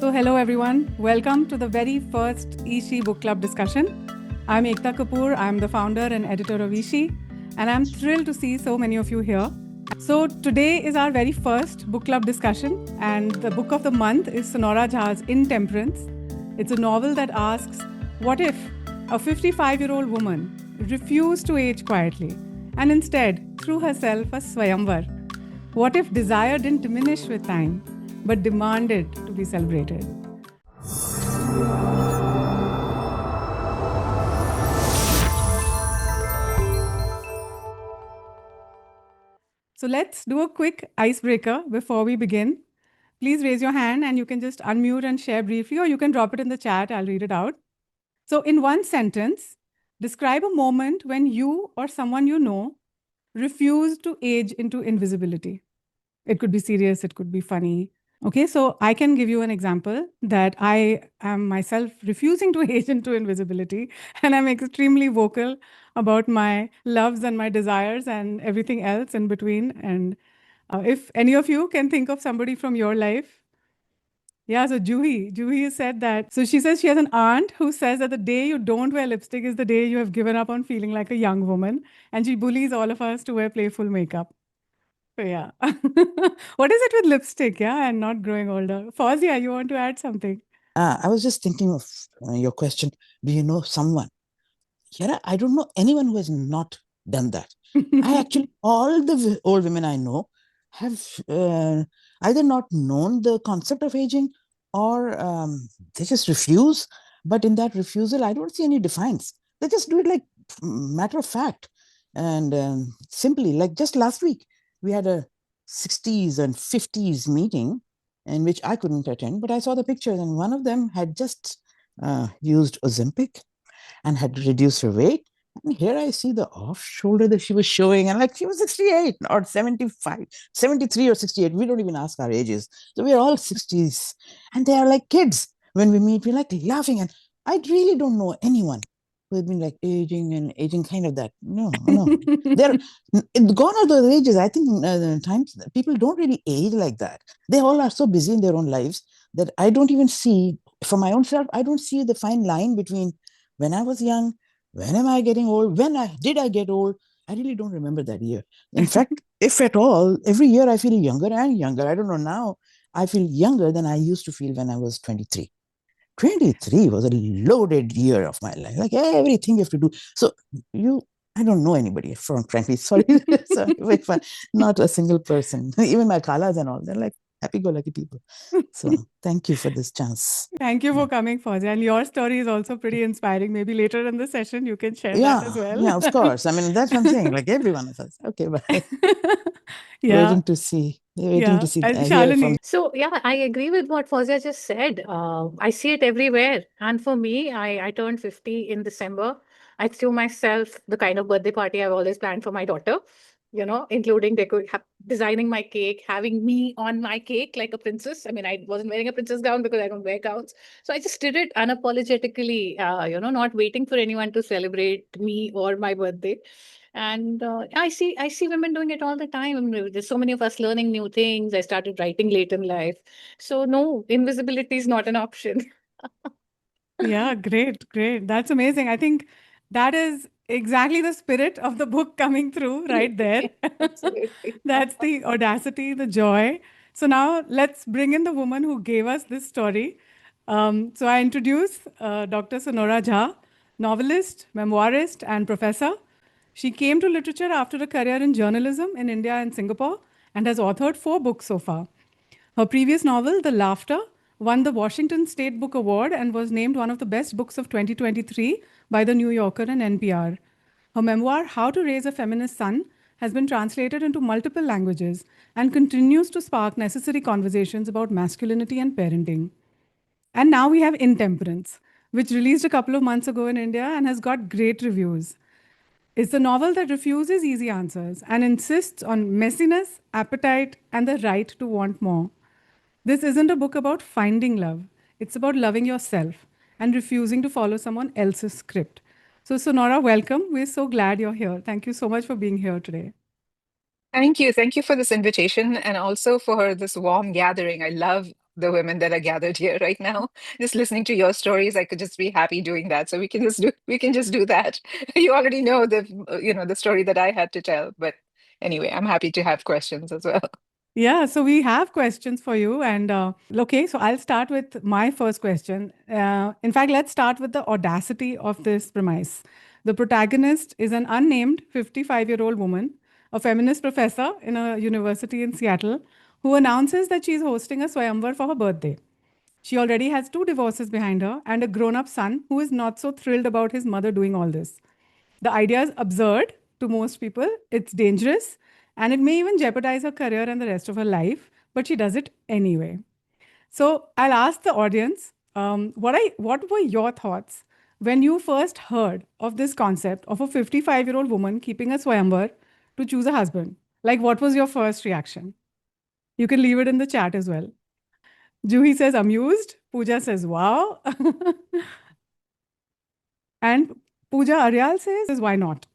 So hello everyone, welcome to the very first eShe book club discussion. I'm Aekta Kapoor, I'm the founder and editor of eShe, and I'm thrilled to see so many of you here. So today is our very first book club discussion, and the book of the month is Sonora Jha's Intemperance. It's a novel that asks, what if a 55-year-old woman refused to age quietly and instead threw herself a swayamvar? What if desire didn't diminish with time, but demanded to be celebrated? So let's do a quick icebreaker before we begin. Please raise your hand and you can just unmute and share briefly, or you can drop it in the chat. I'll read it out. So, in one sentence, describe a moment when you or someone you know refused to age into invisibility. It could be serious, it could be funny. Okay, so I can give you an example that I am myself refusing to age into invisibility, and I'm extremely vocal about my loves and my desires and everything else in between. And if any of you can think of somebody from your life. Yeah, so Juhi said that. So she says she has an aunt who says that the day you don't wear lipstick is the day you have given up on feeling like a young woman. And she bullies all of us to wear playful makeup. So yeah. What is it with lipstick, yeah, and not growing older? Fawzia, you want to add something? I was just thinking of your question. Do you know someone? Yeah, I don't know anyone who has not done that. I actually, all the old women I know have either not known the concept of aging or they just refuse. But in that refusal, I don't see any defiance. They just do it like matter of fact. And simply, like just last week, we had a 60s and 50s meeting in which I couldn't attend, but I saw the pictures, and one of them had just used Ozempic and had reduced her weight. And here I see the off shoulder that she was showing, and like she was 68 or 75, 73 or 68. We don't even ask our ages. So we're all 60s, and they are like kids. When we meet, we're like laughing. And I really don't know anyone who has been like aging and aging kind of that. No. They're gone are those ages. I think times people don't really age like that. They all are so busy in their own lives that I don't even see, for my own self, I don't see the fine line between when I was young, when am I getting old, did I get old? I really don't remember that year. In fact, if at all, every year I feel younger and younger. I don't know now. I feel younger than I used to feel when I was 23. 23 was a loaded year of my life. Like everything you have to do. So I don't know anybody, frankly. Sorry, sorry, but not a single person. Even my kalas and all, they're like happy-go-lucky people. So thank you for this chance. Thank you for coming, Fawzia. And your story is also pretty inspiring. Maybe later in the session, you can share that as well. Yeah, of course. I mean, that's what I'm saying. Like every one of us. Okay, bye. Yeah. Waiting to see. And Hear from. Shalini. So yeah, I agree with what Fawzia just said. I see it everywhere. And for me, I turned 50 in December. I threw myself the kind of birthday party I've always planned for my daughter, including designing my cake, having me on my cake like a princess. I mean, I wasn't wearing a princess gown because I don't wear gowns. So I just did it unapologetically, not waiting for anyone to celebrate me or my birthday. And I see women doing it all the time. I mean, there's so many of us learning new things. I started writing late in life. So no, invisibility is not an option. Yeah, great. That's amazing. I think that is exactly the spirit of the book coming through right there. Absolutely. That's the audacity, the joy. So now let's bring in the woman who gave us this story. So I introduce Dr. Sonora Jha, novelist, memoirist, and professor. She came to literature after a career in journalism in India and Singapore and has authored 4 books so far. Her previous novel, The Laughter, won the Washington State Book Award and was named one of the best books of 2023 by The New Yorker and NPR. Her memoir, How to Raise a Feminist Son, has been translated into multiple languages and continues to spark necessary conversations about masculinity and parenting. And now we have Intemperance, which released a couple of months ago in India and has got great reviews. It's a novel that refuses easy answers and insists on messiness, appetite, and the right to want more. This isn't a book about finding love. It's about loving yourself and refusing to follow someone else's script. So, Sonora, welcome. We're so glad you're here. Thank you so much for being here today. Thank you. Thank you for this invitation and also for this warm gathering. I love the women that are gathered here right now. Just listening to your stories, I could just be happy doing that. So we can just do that. You already know the story that I had to tell, but anyway, I'm happy to have questions as well. Yeah, so we have questions for you. And okay, so I'll start with my first question. In fact, let's start with the audacity of this premise. The protagonist is an unnamed 55-year-old woman, a feminist professor in a university in Seattle, who announces that she's hosting a Swayamvar for her birthday. She already has two divorces behind her and a grown up son who is not so thrilled about his mother doing all this. The idea is absurd to most people, it's dangerous, and it may even jeopardize her career and the rest of her life, but she does it anyway. So I'll ask the audience, what were your thoughts when you first heard of this concept of a 55-year-old woman keeping a swayamvar to choose a husband? Like, what was your first reaction? You can leave it in the chat as well. Juhi says amused. Pooja says wow. And Pooja Aryal says why not?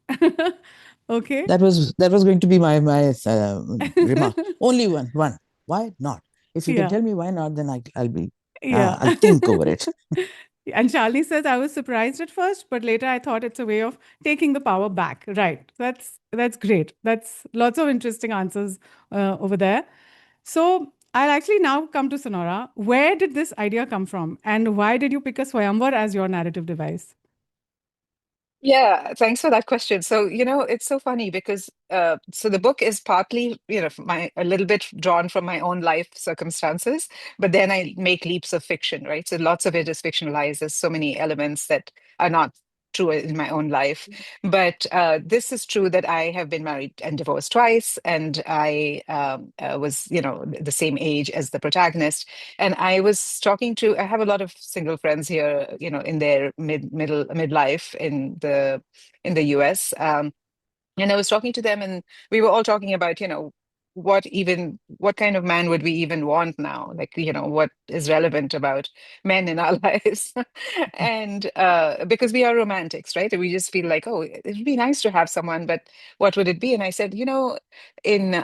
Okay. That was going to be my remark. Only one. Why not? If you can Yeah. tell me why not, then Yeah. I'll think over it. And Charlie says, I was surprised at first, but later I thought it's a way of taking the power back. Right. That's great. That's lots of interesting answers over there. So I'll actually now come to Sonora. Where did this idea come from? And why did you pick a Swayamvar as your narrative device? Yeah, thanks for that question. So, it's so funny because so the book is partly, a little bit drawn from my own life circumstances, but then I make leaps of fiction, right? So lots of it is fictionalized. There's so many elements that are not true in my own life. But this is true that I have been married and divorced twice, and I was, the same age as the protagonist. And I was I have a lot of single friends here, in their midlife in the US. And I was talking to them, and we were all talking about, what kind of man would we even want now? Like, what is relevant about men in our lives? And because we are romantics, right? We just feel like, oh, it would be nice to have someone, but what would it be? And I said, in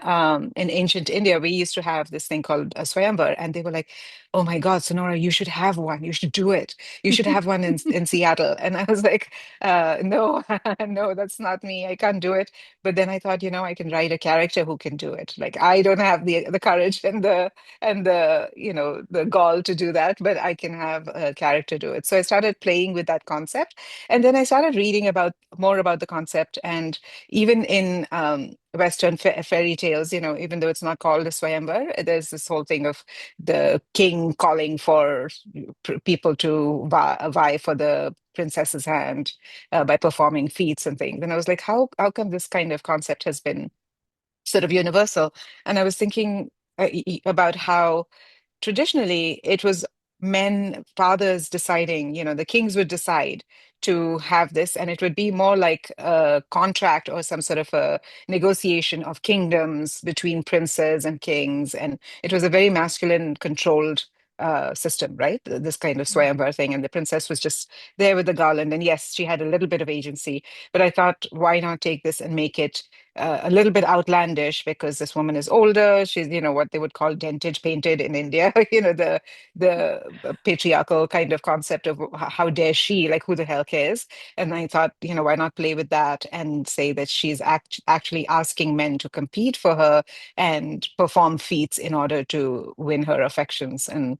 ancient India, we used to have this thing called a swayamvar, and they were like, oh my God, Sonora, you should have one. You should do it. You should have one in Seattle. And I was like, no, no, that's not me. I can't do it. But then I thought, I can write a character who can do it. Like I don't have the courage and the gall to do that, but I can have a character do it. So I started playing with that concept, and then I started reading about more about the concept. And even in Western fairy tales, even though it's not called a Swayamvar, there's this whole thing of the king calling for people to vie for the princess's hand by performing feats and things. And I was like, how come this kind of concept has been sort of universal? And I was thinking about how traditionally it was men, fathers deciding, the kings would decide to have this, and it would be more like a contract or some sort of a negotiation of kingdoms between princes and kings. And it was a very masculine controlled system, right? This kind of swayamvar thing. And the princess was just there with the garland. And yes, she had a little bit of agency, but I thought, why not take this and make it a little bit outlandish, because this woman is older. She's, what they would call dented painted in India, the patriarchal kind of concept of how dare she, like who the hell cares? And I thought, why not play with that and say that she's actually asking men to compete for her and perform feats in order to win her affections. And,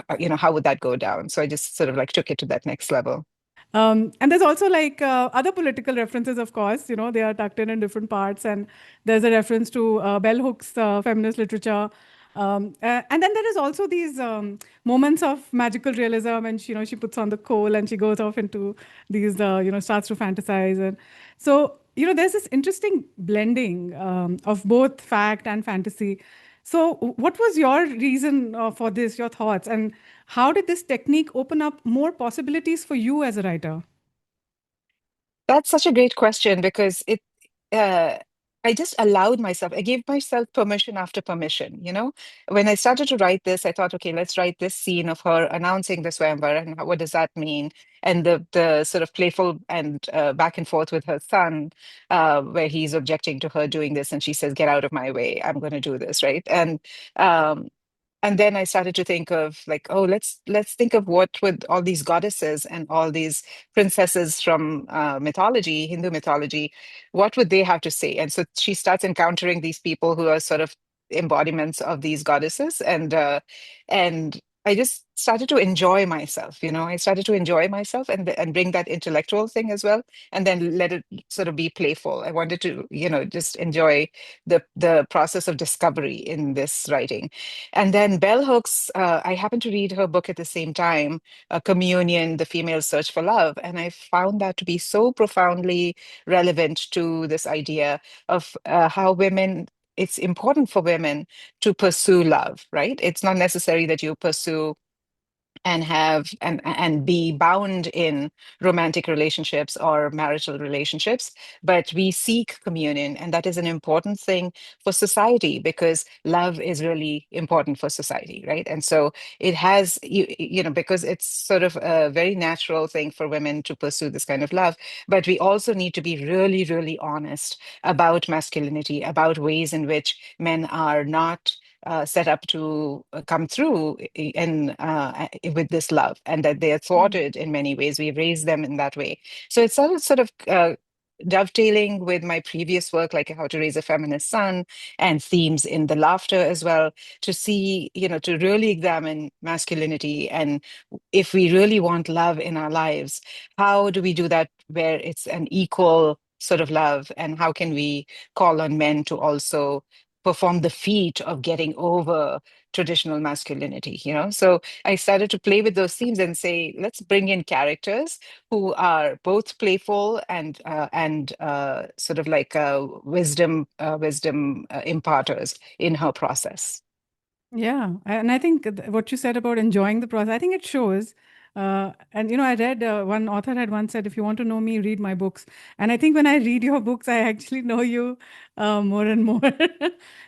how would that go down? So I just sort of like took it to that next level. And there's also like other political references, of course, they are tucked in different parts. And there's a reference to bell hooks, feminist literature. And then there is also these moments of magical realism, and she puts on the coal and she goes off into these, starts to fantasize. And so, there's this interesting blending of both fact and fantasy. So, what was your reason for this, your thoughts? And how did this technique open up more possibilities for you as a writer? That's such a great question because uh, I just allowed myself, I gave myself permission after permission, When I started to write this, I thought, okay, let's write this scene of her announcing the Swayamvar and what does that mean? And the sort of playful and back and forth with her son, where he's objecting to her doing this and she says, get out of my way, I'm going to do this, right? And and then I started to think of like, oh, let's think of what would all these goddesses and all these princesses from mythology, Hindu mythology, what would they have to say? And so she starts encountering these people who are sort of embodiments of these goddesses, and I just started to enjoy myself. I started to enjoy myself and bring that intellectual thing as well, and then let it sort of be playful. I wanted to, just enjoy the process of discovery in this writing. And then Bell Hooks, I happened to read her book at the same time, Communion, The Female Search for Love. And I found that to be so profoundly relevant to this idea of how it's important for women to pursue love, right? It's not necessary that you pursue and have and be bound in romantic relationships or marital relationships, but we seek communion, and that is an important thing for society because love is really important for society, right? And so it has because it's sort of a very natural thing for women to pursue this kind of love, but we also need to be really, really honest about masculinity, about ways in which men are not set up to come through with this love, and that they are thwarted in many ways. We raise them in that way. So it's sort of dovetailing with my previous work, like How to Raise a Feminist Son, and themes in the laughter as well, to see, to really examine masculinity. And if we really want love in our lives, how do we do that where it's an equal sort of love? And how can we call on men to also perform the feat of getting over traditional masculinity, So I started to play with those themes and say, let's bring in characters who are both playful and sort of like wisdom imparters in her process. Yeah, and I think what you said about enjoying the process, I think it shows. And I read one author had once said, "If you want to know me, read my books." And I think when I read your books, I actually know you more and more,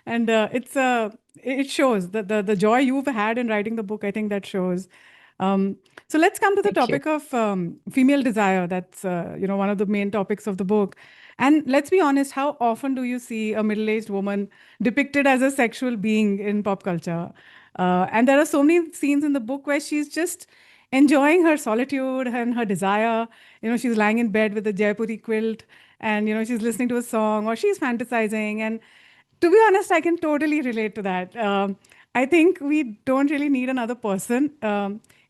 and it shows the joy you've had in writing the book. I think that shows. Um, so let's come to the Thank you. topic of female desire. That's one of the main topics of the book. And let's be honest, how often do you see a middle-aged woman depicted as a sexual being in pop culture? And there are so many scenes in the book where she's just enjoying her solitude and her desire. She's lying in bed with a Jaipuri quilt, and she's listening to a song, or she's fantasizing. And to be honest, I can totally relate to that. I think we don't really need another person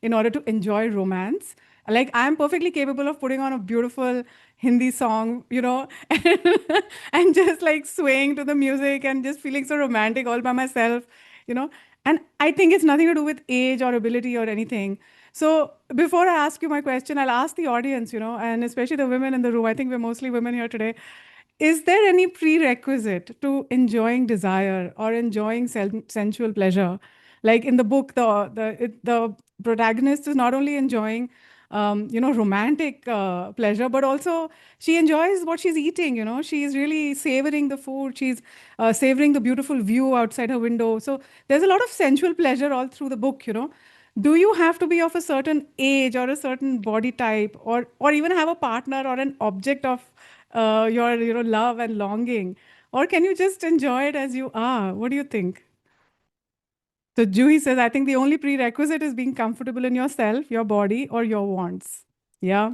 in order to enjoy romance. Like, I'm perfectly capable of putting on a beautiful Hindi song, and just like swaying to the music and just feeling so romantic all by myself, you know. And I think it's nothing to do with age or ability or anything. So before I ask you my question, I'll ask the audience, and especially the women in the room. I think we're mostly women here today. Is there any prerequisite to enjoying desire or enjoying sensual pleasure? Like in the book, the protagonist is not only enjoying, romantic pleasure, but also she enjoys what she's eating. She's really savoring the food. She's savoring the beautiful view outside her window. So there's a lot of sensual pleasure all through the book. Do you have to be of a certain age or a certain body type, or even have a partner or an object of your love and longing, or can you just enjoy it as you are? What do you think? So Juhi says, I think the only prerequisite is being comfortable in yourself, your body, or your wants. Yeah,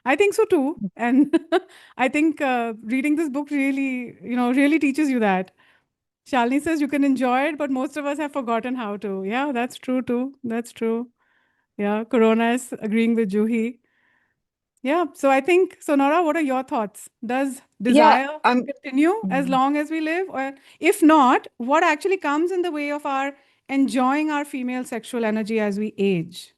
I think so too. And I think reading this book really, really teaches you that. Shalini says you can enjoy it, but most of us have forgotten how to. Yeah, that's true too. That's true. Yeah, Corona is agreeing with Juhi. Yeah, so I think, Sonora, what are your thoughts? Does Yeah, desire continue as long as we live? Or if not, what actually comes in the way of our enjoying our female sexual energy as we age?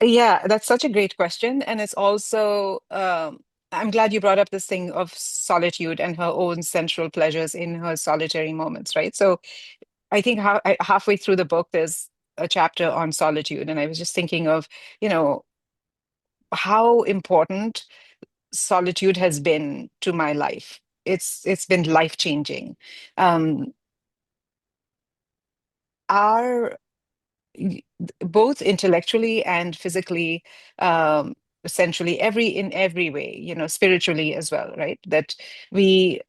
yeah, that's such a great question. And it's also, I'm glad you brought up this thing of solitude and her own sensual pleasures in her solitary moments, right? So I think halfway through the book, there's a chapter on solitude. And I was just thinking of, how important solitude has been to my life. It's been life-changing. Um, our both intellectually and physically, essentially in every way, spiritually as well, right? That we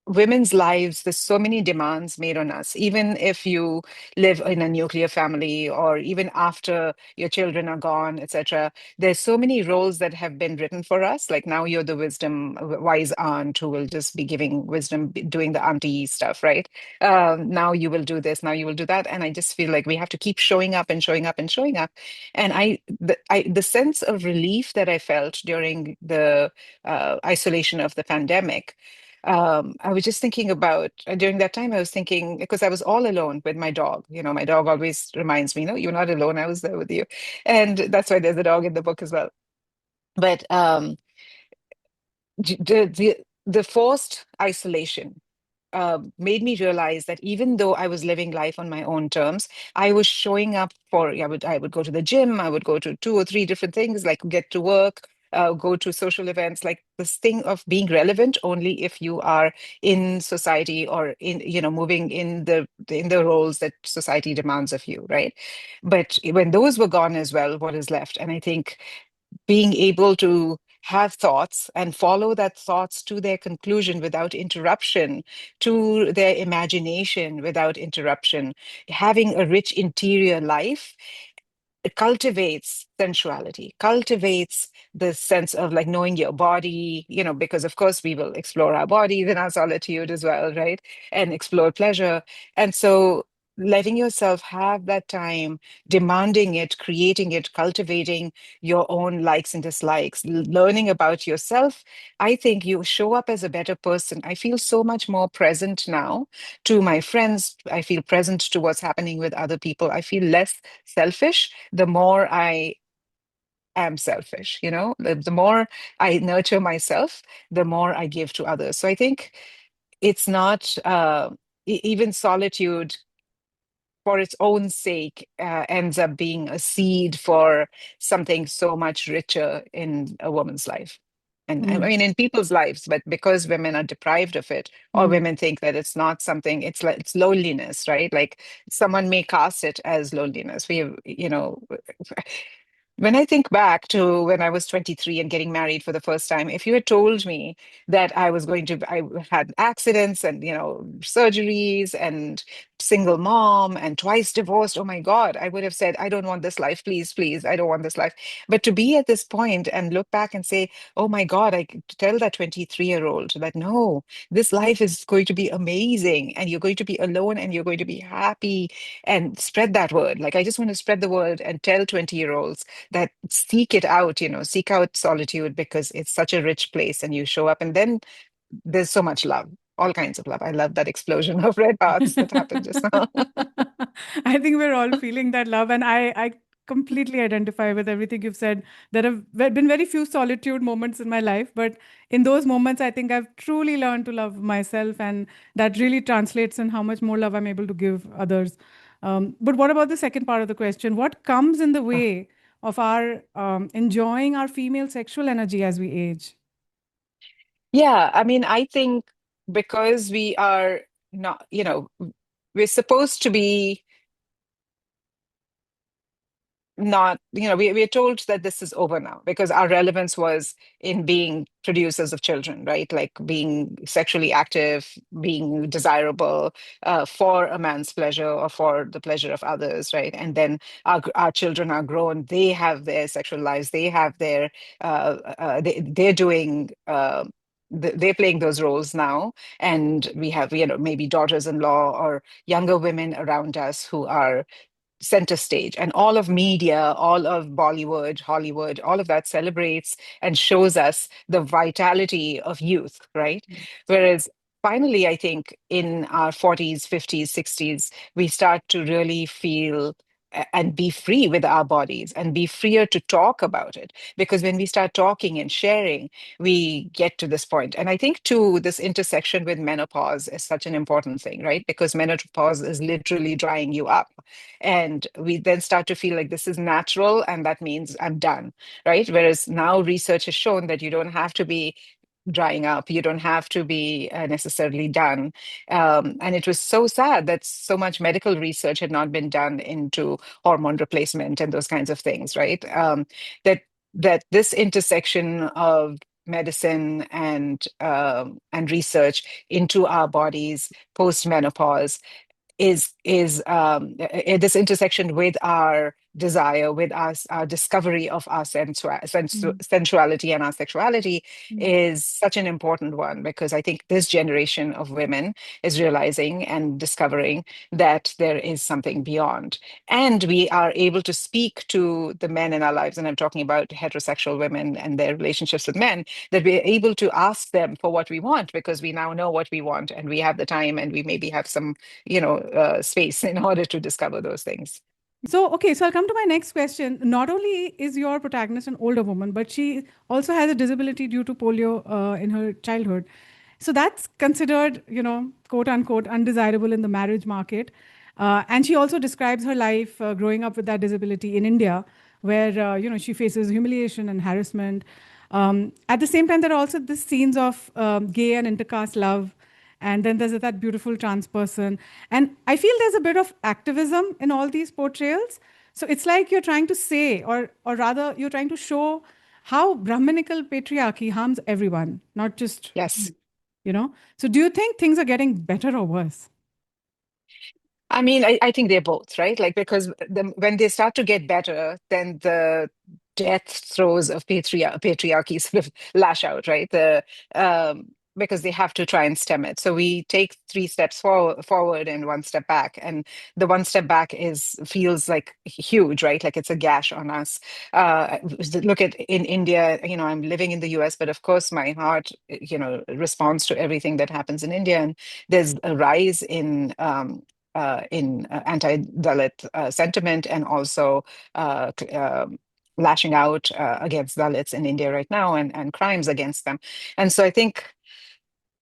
women's lives, there's so many demands made on us. Even if you live in a nuclear family, or even after your children are gone, etc., there's so many roles that have been written for us. Like now you're the wisdom, wise aunt who will just be giving wisdom, doing the auntie stuff, right? Now you will do this, now you will do that. And I just feel like we have to keep showing up and showing up and showing up. And the sense of relief that I felt during the isolation of the pandemic, I was just thinking about during that time, I was thinking, because I was all alone with my dog. My dog always reminds me, no, you're not alone. I was there with you. And that's why there's a dog in the book as well. But the forced isolation made me realize that even though I was living life on my own terms, I was showing up for, I would go to the gym, I would go to 2 or 3 different things, like get to work, go to social events, like this thing of being relevant only if you are in society, or in, moving in the roles that society demands of you, right? But when those were gone as well, what is left? And I think being able to have thoughts and follow that thoughts to their conclusion without interruption, to their imagination without interruption, having a rich interior life, it cultivates sensuality, cultivates the sense of like knowing your body, because of course we will explore our bodies in our solitude as well, right? And explore pleasure. And so letting yourself have that time, demanding it, creating it, cultivating your own likes and dislikes, learning about yourself, I think you show up as a better person. I feel so much more present now to my friends. I feel present to what's happening with other people. I feel less selfish the more I am selfish. The more I nurture myself, the more I give to others. So I think it's not even solitude for its own sake ends up being a seed for something so much richer in a woman's life. And I Mm, mean, in people's lives, but because women are deprived of it, or mm. women think that it's not something, it's like it's loneliness, right? Like someone may cast it as loneliness. When I think back to when I was 23 and getting married for the first time, if you had told me that I had accidents and, surgeries and single mom and twice divorced, oh my God, I would have said, I don't want this life, please, please, I don't want this life. But to be at this point and look back and say, oh my God, I could tell that 23-year-old that no, this life is going to be amazing and you're going to be alone and you're going to be happy, and spread that word. Like, I just want to spread the word and tell 20-year-olds that seek it out, seek out solitude, because it's such a rich place and you show up, and then there's so much love, all kinds of love. I love that explosion of red hearts that happened just now. I think we're all feeling that love, and I completely identify with everything you've said. There have been very few solitude moments in my life, but in those moments, I think I've truly learned to love myself, and that really translates in how much more love I'm able to give others. But what about the second part of the question? What comes in the way of our enjoying our female sexual energy as we age? Yeah, I mean, I think because we are not, we're supposed to be not, we're told that this is over now because our relevance was in being producers of children, right? Like being sexually active, being desirable for a man's pleasure or for the pleasure of others, right? And then our children are grown, they have their sexual lives, they have their, they're doing, they're playing those roles now. And we have, maybe daughters-in-law or younger women around us who are center stage, and all of media, all of Bollywood, Hollywood, all of that celebrates and shows us the vitality of youth, right? Whereas finally, I think in our 40s, 50s, 60s, we start to really feel and be free with our bodies and be freer to talk about it, because when we start talking and sharing, we get to this point. And I think too, this intersection with menopause is such an important thing, right? Because menopause is literally drying you up, and we then start to feel like this is natural and that means I'm done, right? Whereas now research has shown that you don't have to be drying up, you don't have to be necessarily done. And it was so sad that so much medical research had not been done into hormone replacement and those kinds of things, right? That this intersection of medicine and research into our bodies post menopause is this intersection with our desire, with our discovery of our sensuality and our sexuality is such an important one, because I think this generation of women is realizing and discovering that there is something beyond. And we are able to speak to the men in our lives, and I'm talking about heterosexual women and their relationships with men, that we're able to ask them for what we want, because we now know what we want and we have the time and we maybe have some space in order to discover those things. So, okay, so I'll come to my next question. Not only is your protagonist an older woman, but she also has a disability due to polio in her childhood. So that's considered, quote unquote, undesirable in the marriage market. And she also describes her life growing up with that disability in India, where, she faces humiliation and harassment. At the same time, there are also these scenes of gay and intercaste love. And then there's that beautiful trans person. And I feel there's a bit of activism in all these portrayals. So it's like you're trying to say, or rather, you're trying to show how Brahminical patriarchy harms everyone, not just, Yes. So do you think things are getting better or worse? I mean, I think they're both, right? Like, because when they start to get better, then the death throes of patriarchy sort of lash out, right? Because they have to try and stem it. So we take 3 steps forward and 1 step back, and the 1 step back feels like huge, right? Like it's a gash on us. Look at in India. I'm living in the US, but of course my heart, responds to everything that happens in India, and there's a rise in anti-Dalit sentiment, and also lashing out against Dalits in India right now, and crimes against them. And so I think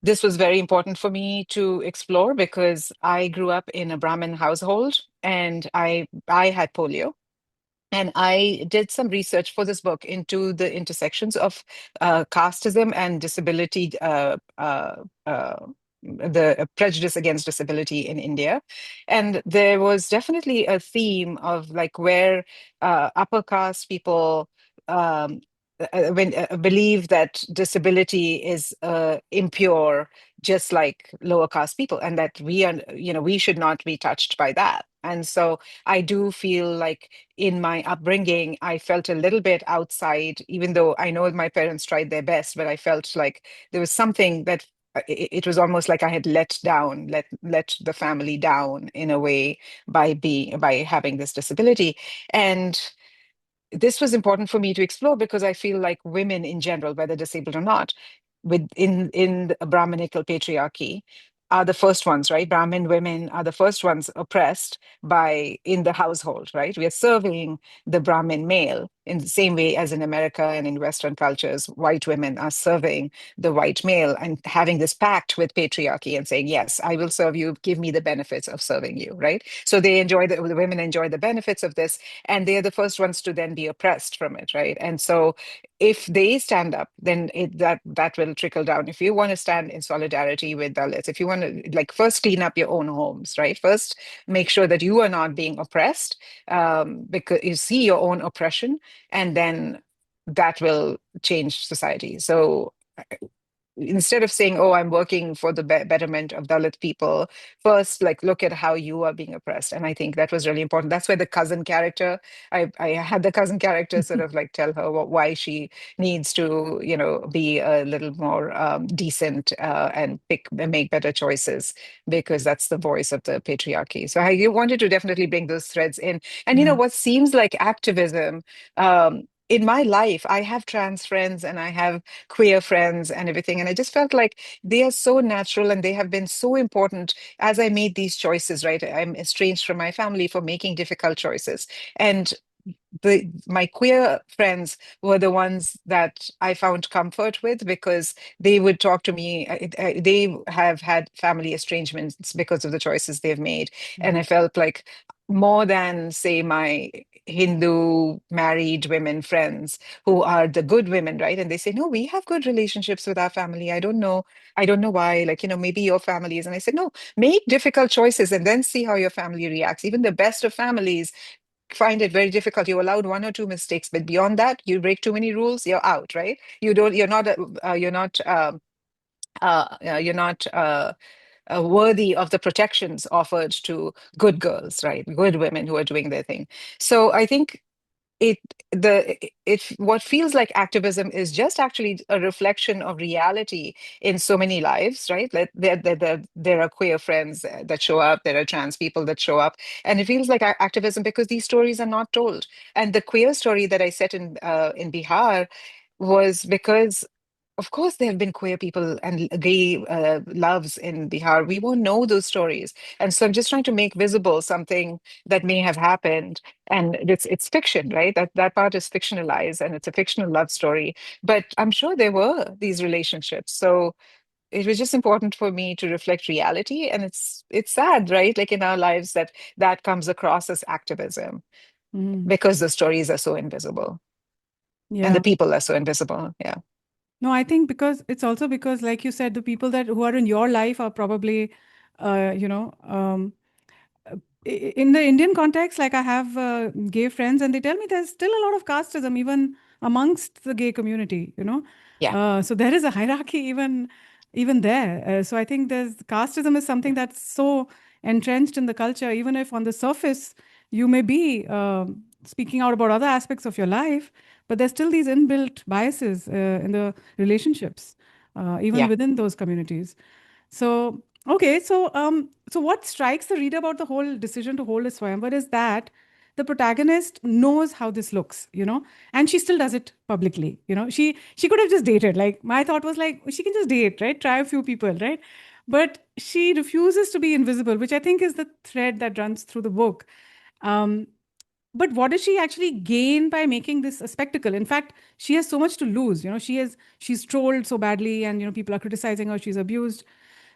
this was very important for me to explore, because I grew up in a Brahmin household, and I had polio. And I did some research for this book into the intersections of casteism and disability, the prejudice against disability in India. And there was definitely a theme of like where upper caste people believe that disability is impure, just like lower caste people, and that we should not be touched by that. And so I do feel like in my upbringing, I felt a little bit outside, even though I know my parents tried their best, but I felt like there was something that it was almost like I had let the family down in a way by having this disability. And this was important for me to explore, because I feel like women in general, whether disabled or not, in the Brahminical patriarchy, are the first ones, right? Brahmin women are the first ones oppressed in the household, right? We are serving the Brahmin male in the same way as in America and in Western cultures, white women are serving the white male and having this pact with patriarchy and saying, yes, I will serve you, give me the benefits of serving you, right? So the women enjoy the benefits of this, and they're the first ones to then be oppressed from it, right? And so if they stand up, then that will trickle down. If you want to stand in solidarity with Dalits, if you want to like first clean up your own homes, right? First, make sure that you are not being oppressed, because you see your own oppression, and then that will change society. So instead of saying, oh, I'm working for the betterment of Dalit people, first, like, look at how you are being oppressed. And I think that was really important. That's where the cousin character, I had the cousin character sort of like tell her why she needs to, be a little more decent and make better choices, because that's the voice of the patriarchy. So you wanted to definitely bring those threads in. And, Yeah. what seems like activism, in my life, I have trans friends and I have queer friends and everything. And I just felt like they are so natural, and they have been so important as I made these choices, right? I'm estranged from my family for making difficult choices. And my queer friends were the ones that I found comfort with, because they would talk to me. They have had family estrangements because of the choices they've made. And I felt like more than, say, my Hindu married women friends who are the good women, right? And they say, no, we have good relationships with our family. I don't know. I don't know why. Like, maybe your family is. And I said, no, make difficult choices and then see how your family reacts. Even the best of families find it very difficult. You're allowed one or two mistakes, but beyond that, you break too many rules, you're out, right? You're not worthy of the protections offered to good girls, right? Good women who are doing their thing. So I think it what feels like activism is just actually a reflection of reality in so many lives, right? Like there are queer friends that show up, there are trans people that show up, and it feels like activism because these stories are not told. And the queer story that I set in Bihar was because, of course, there have been queer people and gay loves in Bihar. We won't know those stories. And so I'm just trying to make visible something that may have happened. And it's fiction, right? That part is fictionalized and it's a fictional love story. But I'm sure there were these relationships. So it was just important for me to reflect reality. And it's sad, right? Like in our lives that comes across as activism because the stories are so invisible and the Yeah. people are so invisible. Yeah. No, I think because it's also because, like you said, the people that who are in your life are probably, uh, you know, um, in the Indian context, like I have gay friends, and they tell me there's still a lot of casteism even amongst the gay community. Yeah. So there is a hierarchy even there. So I think there's casteism is something that's so entrenched in the culture, even if on the surface you may be speaking out about other aspects of your life, but there's still these inbuilt biases in the relationships, even Yeah. within those communities. So, okay, so what strikes the reader about the whole decision to hold a Swayamvar is that the protagonist knows how this looks, and she still does it publicly. She could have just dated. Like my thought was like she can just date, right? Try a few people, right? But she refuses to be invisible, which I think is the thread that runs through the book. Um, but what does she actually gain by making this a spectacle? In fact, she has so much to lose. She's trolled so badly, and people are criticizing her. She's abused.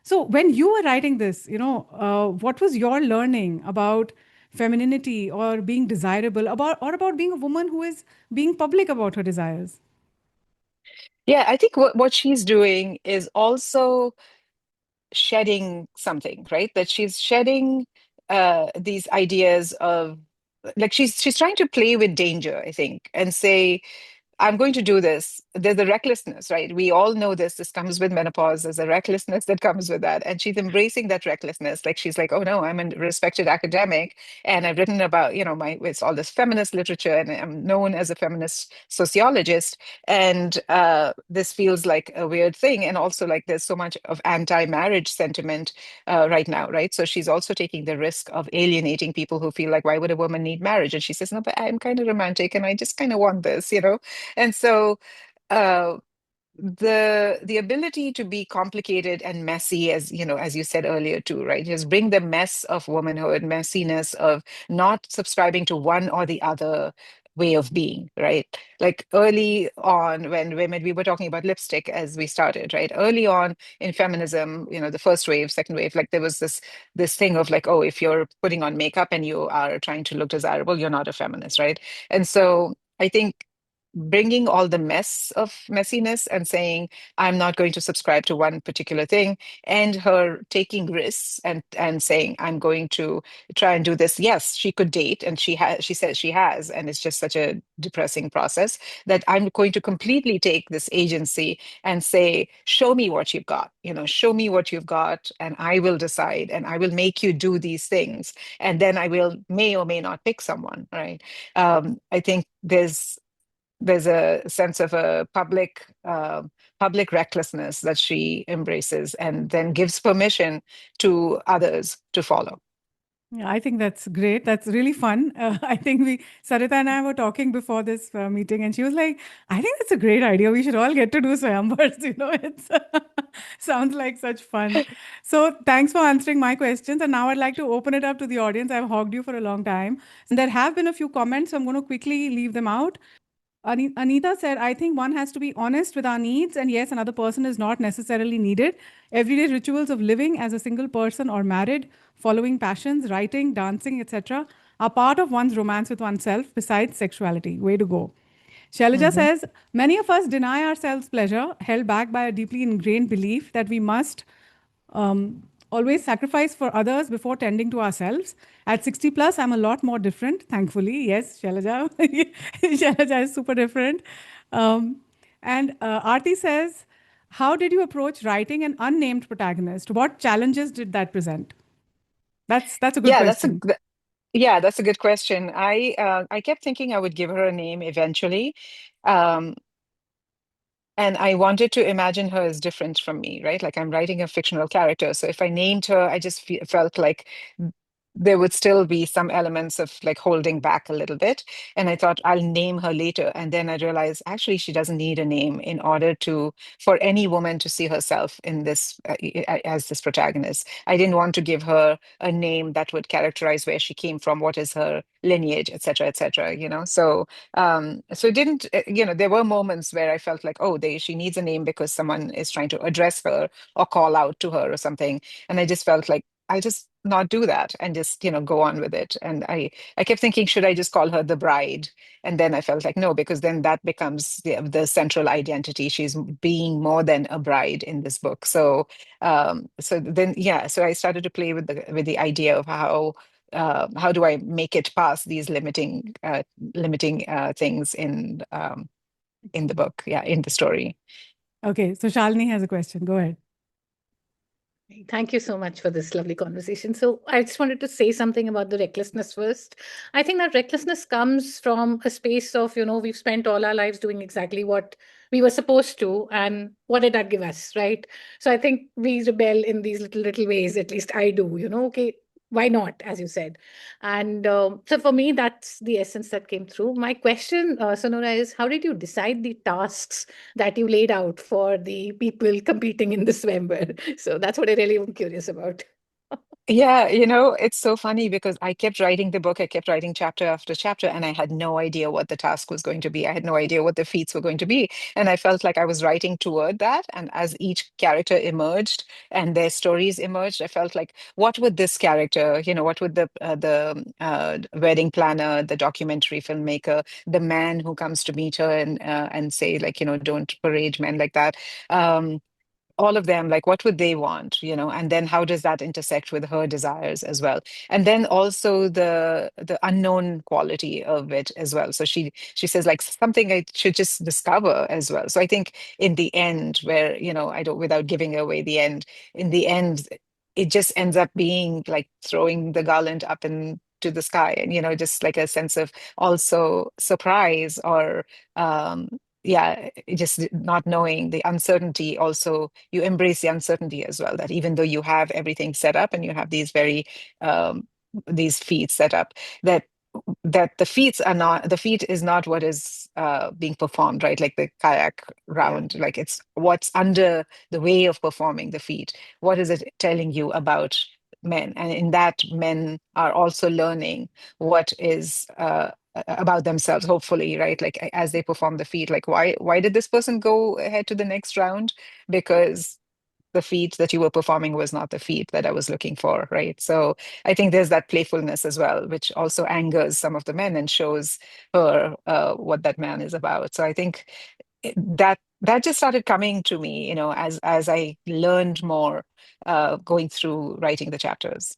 So when you were writing this, what was your learning about femininity or being desirable about being a woman who is being public about her desires? Yeah, I think what she's doing is also shedding something, right? That she's shedding these ideas of like she's trying to play with danger, I think, and say, I'm going to do this. There's a recklessness, right? We all know this. This comes with menopause. There's a recklessness that comes with that. And she's embracing that recklessness. Like she's like, oh no, I'm a respected academic and I've written about, it's all this feminist literature and I'm known as a feminist sociologist. And this feels like a weird thing. And also like there's so much of anti-marriage sentiment right now, right? So she's also taking the risk of alienating people who feel like, why would a woman need marriage? And she says, no, but I'm kind of romantic and I just kind of want this. And so uh, the ability to be complicated and messy, as you said earlier too, right? Just bring the mess of womanhood, messiness of not subscribing to one or the other way of being, right? Like early on when women, we were talking about lipstick as we started, right? Early on in feminism, the first wave, second wave, like there was this thing of like, oh, if you're putting on makeup and you are trying to look desirable, you're not a feminist, right? And so I think bringing all the mess of messiness and saying I'm not going to subscribe to one particular thing, and her taking risks and saying I'm going to try and do this. Yes, she could date, and she says she has, and it's just such a depressing process that I'm going to completely take this agency and say, show me what you've got, show me what you've got, and I will decide, and I will make you do these things, and then I will may or may not pick someone, right? I think there's a sense of a public recklessness that she embraces and then gives permission to others to follow. Yeah, I think that's great. That's really fun. I think Sarita and I were talking before this meeting, and she was like, I think that's a great idea. We should all get to do Swayambars. It's sounds like such fun. So thanks for answering my questions. And now I'd like to open it up to the audience. I've hogged you for a long time. And there have been a few comments, so I'm going to quickly leave them out. Anita said, I think one has to be honest with our needs, and yes, another person is not necessarily needed. Everyday rituals of living as a single person or married, following passions, writing, dancing, etc., are part of one's romance with oneself besides sexuality. Way to go. Shailaja says, many of us deny ourselves pleasure, held back by a deeply ingrained belief that we must always sacrifice for others before tending to ourselves. At 60 plus, I'm a lot more different, thankfully. Yes, Shailaja. Shailaja is super different. And Aarti says, how did you approach writing an unnamed protagonist? What challenges did that present? That's a good Yeah, question. that's a good question. I kept thinking I would give her a name eventually. Um, And I wanted to imagine her as different from me, right? Like I'm writing a fictional character. So if I named her, I just felt like there would still be some elements of like holding back a little bit. And I thought I'll name her later. And then I realized actually she doesn't need a name in order for any woman to see herself in this as this protagonist. I didn't want to give her a name that would characterize where she came from, what is her lineage, et cetera, et cetera, you know? So it didn't, there were moments where I felt like, oh, she needs a name because someone is trying to address her or call out to her or something. And I just felt like I'll just not do that and just, go on with it. And I kept thinking, should I just call her the bride? And then I felt like, no, because then that becomes the central identity. She's being more than a bride in this book. So I started to play with the idea of how do I make it past these limiting things in the book, in the story. Okay, so Shalini has a question. Go ahead. Thank you so much for this lovely conversation. So, I just wanted to say something about the recklessness first. I think that recklessness comes from a space of, we've spent all our lives doing exactly what we were supposed to, and what did that give us, right? So, I think we rebel in these little ways, at least I do, okay, why not, as you said. And so, for me, that's the essence that came through. My question, Sonora, is how did you decide the tasks that you laid out for the people competing in the swimwear? So that's what I really am curious about. Yeah, it's so funny because I kept writing the book, I kept writing chapter after chapter, and I had no idea what the task was going to be. I had no idea what the feats were going to be. And I felt like I was writing toward that. And as each character emerged and their stories emerged, I felt like, what would this character, what would the wedding planner, the documentary filmmaker, the man who comes to meet her and say, like, don't parade men like that. All of them, like, what would they want, and then how does that intersect with her desires as well, and then also the unknown quality of it as well. So she says, like, something I should just discover as well. So I think in the end, where, I don't, without giving away the end, in the end it just ends up being like throwing the garland up into the sky, and just like a sense of also surprise, or just not knowing the uncertainty. Also, you embrace the uncertainty as well, that even though you have everything set up and you have um, these feats set up, that the feat is not what is being performed, right? Like the kayak Yeah. round, like it's what's under the way of performing the feat. What is it telling you about men? And in that, men are also learning what is about themselves, hopefully, right? Like as they perform the feat, like why did this person go ahead to the next round? Because the feat that you were performing was not the feat that I was looking for, right? So I think there's that playfulness as well, which also angers some of the men and shows her what that man is about. So I think that just started coming to me, as I learned more going through writing the chapters.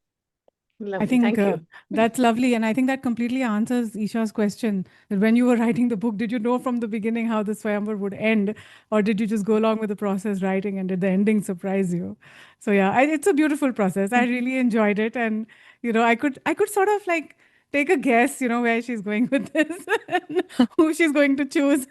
I Lovely. think Thank you. that's lovely. And I think that completely answers Isha's question that when you were writing the book, did you know from the beginning how the Swayamvar would end? Or did you just go along with the process writing and did the ending surprise you? So yeah, it's a beautiful process. I really enjoyed it. And, I could sort of like take a guess, where she's going with this, and who she's going to choose.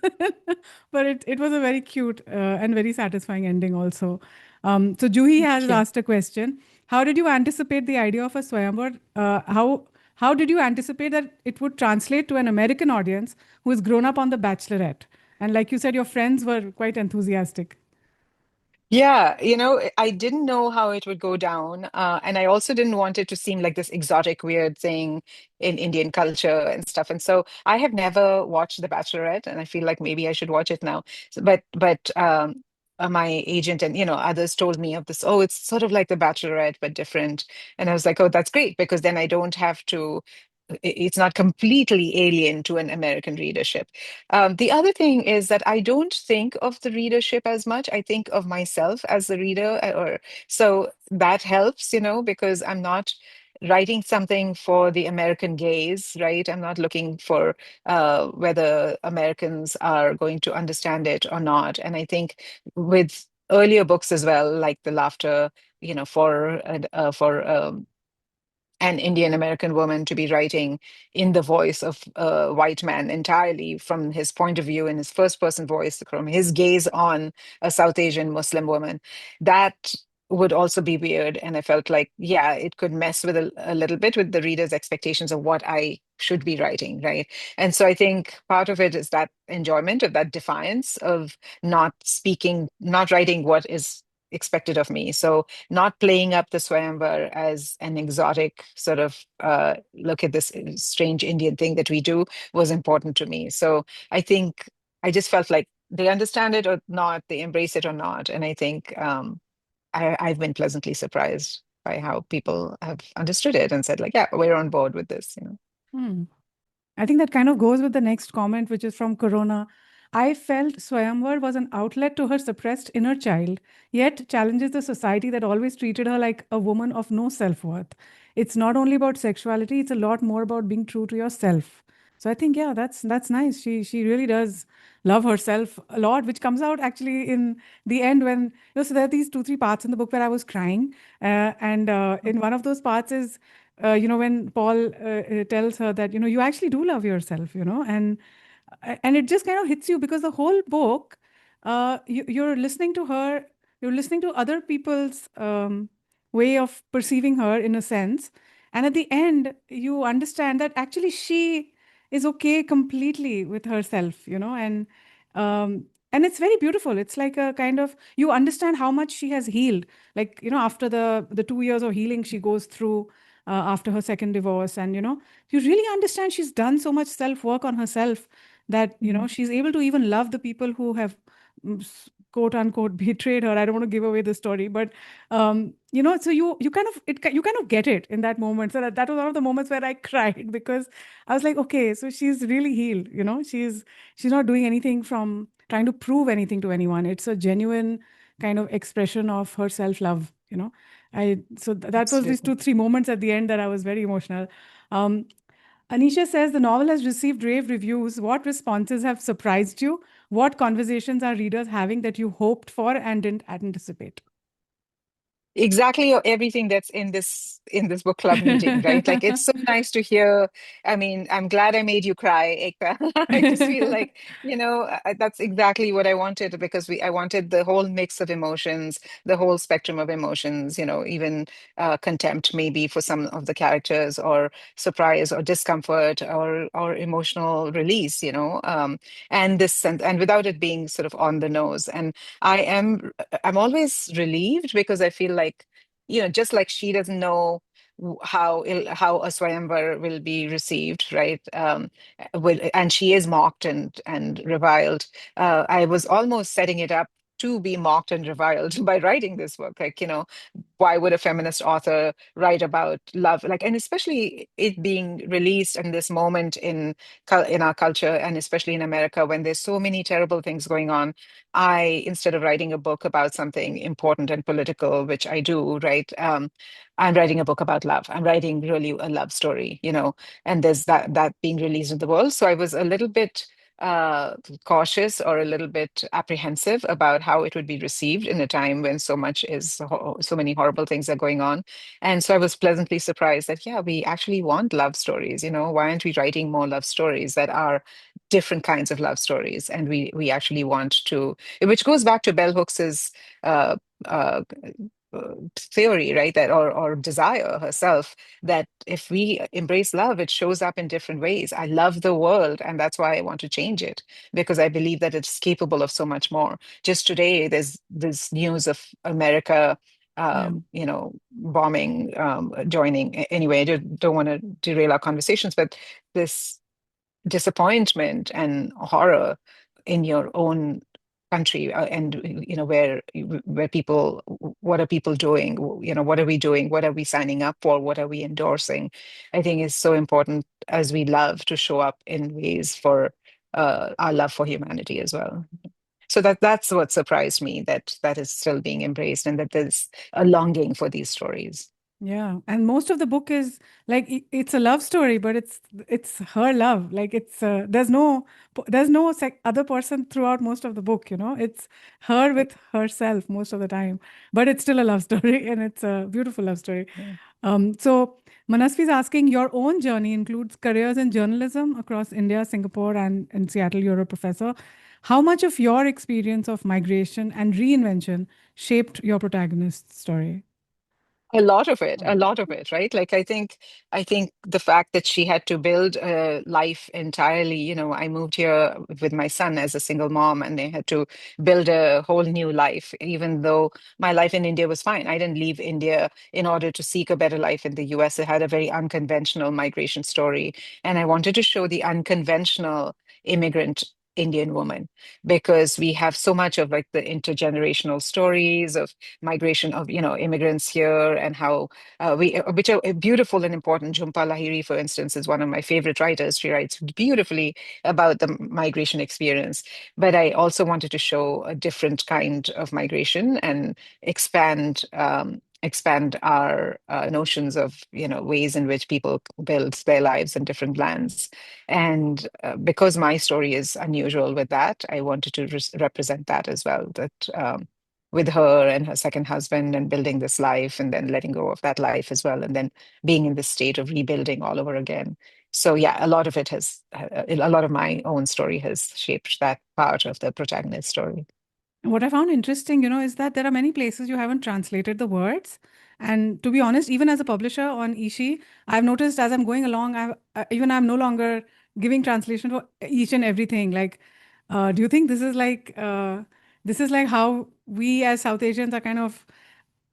But it was a very cute and very satisfying ending also. So Juhi has Thank you. asked a question. How did you anticipate the idea of a Swayamvar? How did you anticipate that it would translate to an American audience who has grown up on The Bachelorette? And like you said, your friends were quite enthusiastic. Yeah, I didn't know how it would go down. And I also didn't want it to seem like this exotic, weird thing in Indian culture and stuff. And so I have never watched The Bachelorette, and I feel like maybe I should watch it now. But my agent and others told me of this. Oh, it's sort of like The Bachelorette but different. And I was like, oh, that's great, because then I don't have to it's not completely alien to an American readership. The other thing is that I don't think of the readership as much. I think of myself as the reader, or so that helps, because I'm not writing something for the American gaze, right? I'm not looking for whether Americans are going to understand it or not. And I think with earlier books as well, like The Laughter, for an Indian American woman to be writing in the voice of a white man entirely from his point of view in his first person voice, from his gaze on a South Asian Muslim woman, that would also be weird. And I felt like, yeah, it could mess with a little bit with the reader's expectations of what I should be writing, right? And so I think part of it is that enjoyment of that defiance of not speaking, not writing what is expected of me. So not playing up the Swayamvar as an exotic sort of look at this strange Indian thing that we do was important to me. So I think I just felt like they understand it or not, they embrace it or not. And I think I've been pleasantly surprised by how people have understood it and said, like, yeah, we're on board with this. Hmm. I think that kind of goes with the next comment, which is from Corona. I felt Swayamvar was an outlet to her suppressed inner child, yet challenges the society that always treated her like a woman of no self-worth. It's not only about sexuality, it's a lot more about being true to yourself. So I think, yeah, that's nice. She really does love herself a lot, which comes out actually in the end when, so there are these 2, 3 parts in the book where I was crying. And in one of those parts is when Paul tells her that, you actually do love yourself, and it just kind of hits you because the whole book, you're listening to her, you're listening to other people's way of perceiving her in a sense. And at the end, you understand that actually she is okay completely with herself, and it's very beautiful. It's like a kind of, you understand how much she has healed. Like, after the 2 years of healing she goes through after her second divorce. And, you really understand she's done so much self work on herself that she's able to even love the people who have quote unquote betrayed her. I don't want to give away the story, but so you kind of you kind of get it in that moment. So that was one of the moments where I cried because I was like, okay, so she's really healed. She's not doing anything from trying to prove anything to anyone. It's a genuine kind of expression of her self love. That was these Absolutely. 2, 3 moments at the end that I was very emotional. Um, Anisha says the novel has received rave reviews. What responses have surprised you? What conversations are readers having that you hoped for and didn't anticipate? Exactly everything that's in this book club meeting, right? Like, it's so nice to hear. I mean, I'm glad I made you cry, Ekta. I just feel like, that's exactly what I wanted, because I wanted the whole mix of emotions, the whole spectrum of emotions, even contempt maybe for some of the characters, or surprise or discomfort, or emotional release, and without it being sort of on the nose. And I'm always relieved, because I feel like, just like she doesn't know how a Swayamvar will be received, right? And she is mocked and reviled. I was almost setting it up to be mocked and reviled by writing this book. Like, why would a feminist author write about love? Like, and especially it being released in this moment in our culture, and especially in America, when there's so many terrible things going on. Instead of writing a book about something important and political, which I do, right? I'm writing a book about love. I'm writing really a love story, and there's that being released in the world. So I was a little bit cautious, or a little bit apprehensive about how it would be received in a time when so many horrible things are going on. And so I was pleasantly surprised that, yeah, we actually want love stories. Why aren't we writing more love stories that are different kinds of love stories? And we actually want to, which goes back to bell Hooks's uh, uh, theory, right? That, or desire herself, that if we embrace love, it shows up in different ways. I love the world, and that's why I want to change it, because I believe that it's capable of so much more. Just today, there's this news of America, Yeah. bombing, joining. Anyway, I don't want to derail our conversations, but this disappointment and horror in your own country, and where people, what are people doing? What are we doing? What are we signing up for? What are we endorsing? I think is so important as we love to show up in ways for our love for humanity as well. So that's what surprised me, that is still being embraced, and that there's a longing for these stories. Yeah, and most of the book is like it's a love story, but it's her love. Like it's there's no other person throughout most of the book. It's her with herself most of the time, but it's still a love story, and it's a beautiful love story. Yeah. So Manasvi is asking, your own journey includes careers in journalism across India, Singapore, and in Seattle. You're a professor. How much of your experience of migration and reinvention shaped your protagonist's story? A lot of it, right? Like I think the fact that she had to build a life entirely, I moved here with my son as a single mom, and they had to build a whole new life, even though my life in India was fine. I didn't leave India in order to seek a better life in the US. It had a very unconventional migration story, and I wanted to show the unconventional immigrant Indian woman, because we have so much of like the intergenerational stories of migration of immigrants here, and how which are beautiful and important. Jhumpa Lahiri, for instance, is one of my favorite writers. She writes beautifully about the migration experience. But I also wanted to show a different kind of migration and expand our notions of ways in which people build their lives in different lands. And because my story is unusual with that, I wanted to represent that as well. That with her and her second husband, and building this life, and then letting go of that life as well, and then being in this state of rebuilding all over again. So yeah, a lot of my own story has shaped that part of the protagonist story. What I found interesting, is that there are many places you haven't translated the words. And to be honest, even as a publisher on eShe, I've noticed as I'm going along, I'm no longer giving translation for each and everything. Like, do you think this is like how we as South Asians are kind of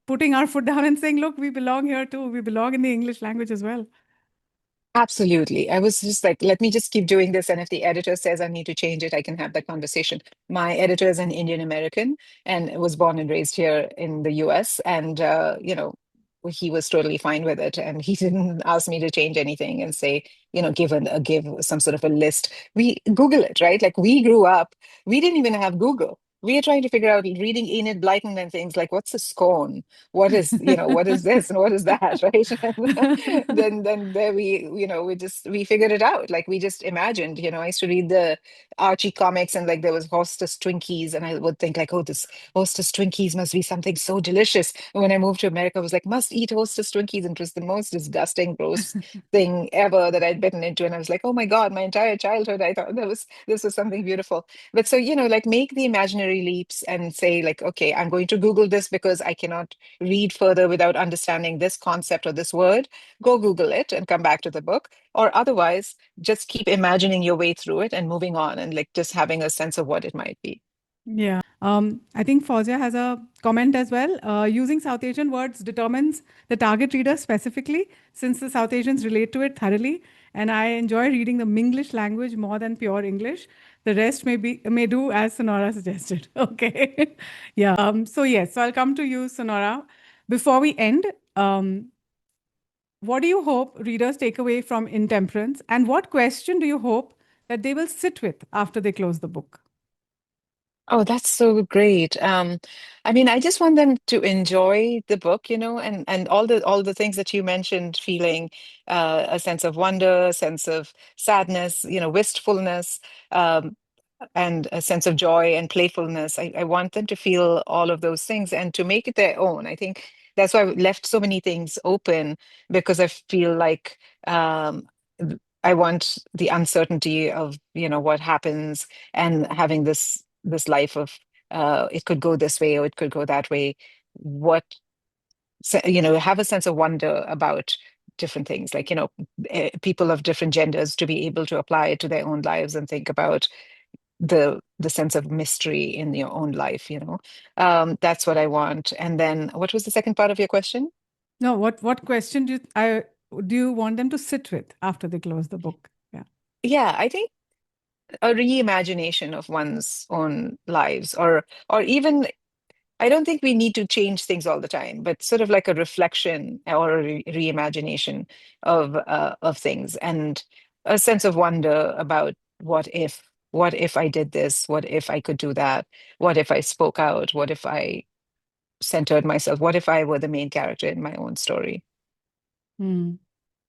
putting our foot down and saying, look, we belong here too. We belong in the English language as well. Absolutely. I was just like, let me just keep doing this. And if the editor says I need to change it, I can have that conversation. My editor is an Indian American and was born and raised here in the US. And, he was totally fine with it. And he didn't ask me to change anything and say, give some sort of a list. We Google it, right? Like we grew up, we didn't even have Google. We are trying to figure out, reading Enid Blyton and things like, what's a scone? What is this and what is that, right? then there we figured it out. Like we just imagined. I used to read the Archie comics, and like there was Hostess Twinkies, and I would think like, oh, this Hostess Twinkies must be something so delicious. And when I moved to America, I was like, must eat Hostess Twinkies, and it was the most disgusting, gross thing ever that I'd bitten into. And I was like, oh my God, my entire childhood, I thought this was something beautiful. But so, like make the imaginary leaps and say like, okay, I'm going to Google this because I cannot read further without understanding this concept or this word. Go Google it and come back to the book. Or otherwise, just keep imagining your way through it and moving on, and like just having a sense of what it might be. Yeah. I think Fauzia has a comment as well. Using South Asian words determines the target reader specifically, since the South Asians relate to it thoroughly. And I enjoy reading the Minglish language more than pure English. The rest may do as Sonora suggested. Okay. Yeah. So yes, so I'll come to you, Sonora. Before we end, what do you hope readers take away from Intemperance? And what question do you hope that they will sit with after they close the book? Oh, that's so great. I mean, I just want them to enjoy the book, and all the things that you mentioned, feeling a sense of wonder, a sense of sadness, wistfulness, um, and a sense of joy and playfulness. I want them to feel all of those things and to make it their own. I think that's why I've left so many things open, because I feel like I want the uncertainty of, what happens, and having this life of it could go this way or it could go that way. What have a sense of wonder about different things, like people of different genders, to be able to apply it to their own lives and think about the sense of mystery in your own life. That's what I want. And then what was the second part of your question? No, what question do you want them to sit with after they close the book? Yeah. Yeah, I think a reimagination of one's own lives, or even, I don't think we need to change things all the time, but sort of like a reflection or a reimagination of things, and a sense of wonder about what if I did this, what if I could do that, what if I spoke out, what if I centered myself, what if I were the main character in my own story. Hmm.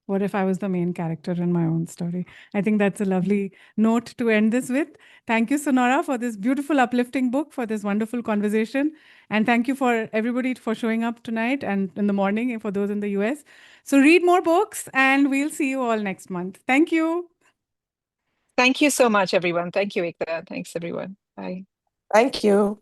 What if I was the main character in my own story? I think that's a lovely note to end this with. Thank you, Sonora, for this beautiful, uplifting book, for this wonderful conversation. And thank you for everybody for showing up tonight and in the morning for those in the US. So read more books and we'll see you all next month. Thank you. Thank you so much, everyone. Thank you, Ekta. Thanks, everyone. Bye. Thank you.